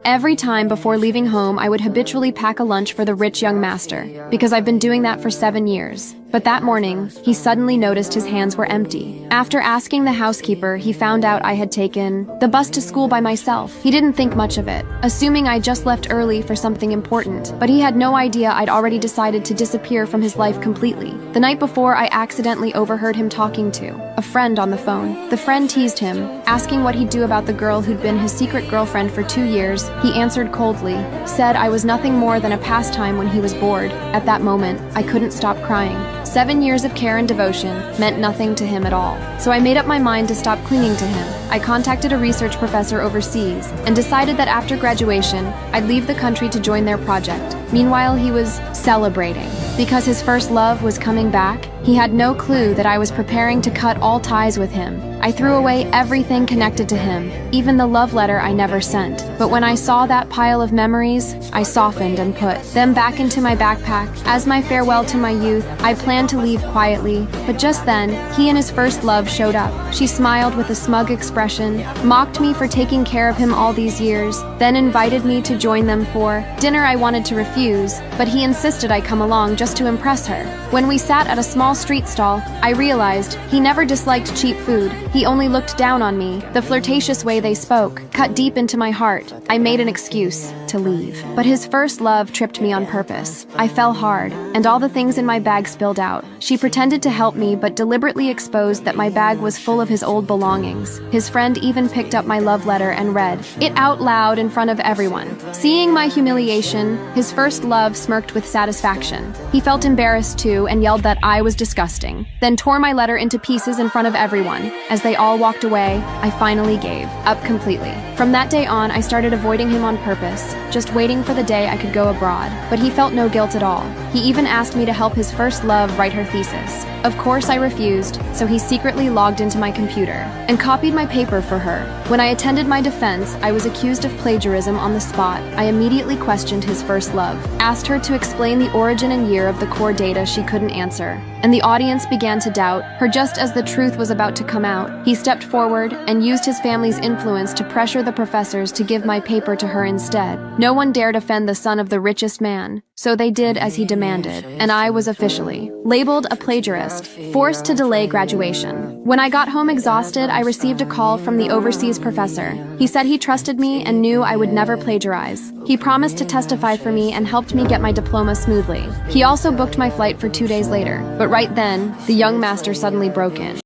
Every time before leaving home, I would habitually pack a lunch for the rich young master, because I've been doing that for 7 years. But that morning, he suddenly noticed his hands were empty. After asking the housekeeper, he found out I had taken the bus to school by myself. He didn't think much of it, assuming I just left early for something important. But he had no idea I'd already decided to disappear from his life completely. The night before, I accidentally overheard him talking to a friend on the phone. The friend teased him, asking what he'd do about the girl who'd been his secret girlfriend for 2 years. He answered coldly, said I was nothing more than a pastime when he was bored. At that moment, I couldn't stop crying. 7 years of care and devotion meant nothing to him at all. So I made up my mind to stop clinging to him. I contacted a research professor overseas and decided that after graduation, I'd leave the country to join their project. Meanwhile, he was celebrating. Because his first love was coming back, he had no clue that I was preparing to cut all ties with him. I threw away everything connected to him, even the love letter I never sent. But when I saw that pile of memories, I softened and put them back into my backpack. As my farewell to my youth, I planned to leave quietly, but just then, he and his first love showed up. She smiled with a smug expression, mocked me for taking care of him all these years, then invited me to join them for dinner. I wanted to refuse, but he insisted I come along just to impress her. When we sat at a small street stall, I realized he never disliked cheap food. He only looked down on me. The flirtatious way they spoke cut deep into my heart. I made an excuse to leave. But his first love tripped me on purpose. I fell hard, and all the things in my bag spilled out. She pretended to help me, but deliberately exposed that my bag was full of his old belongings. His friend even picked up my love letter and read it out loud in front of everyone. Seeing my humiliation, his first love smirked with satisfaction. He felt embarrassed too and yelled that I was disgusting, then tore my letter into pieces in front of everyone. As they all walked away, I finally gave up completely. From that day on, I started avoiding him on purpose, just waiting for the day I could go abroad. But he felt no guilt at all. He even asked me to help his first love write her thesis. Of course I refused, so he secretly logged into my computer and copied my paper for her. When I attended my defense, I was accused of plagiarism on the spot. I immediately questioned his first love, asked her to explain the origin and year of the core data she couldn't answer, and the audience began to doubt her just as the truth was about to come out. He stepped forward and used his family's influence to pressure the professors to give my paper to her instead. No one dared offend the son of the richest man, so they did as he demanded, and I was officially labeled a plagiarist, forced to delay graduation. When I got home exhausted, I received a call from the overseas professor. He said he trusted me and knew I would never plagiarize. He promised to testify for me and helped me get my diploma smoothly. He also booked my flight for 2 days later, but right then, the young master suddenly broke in.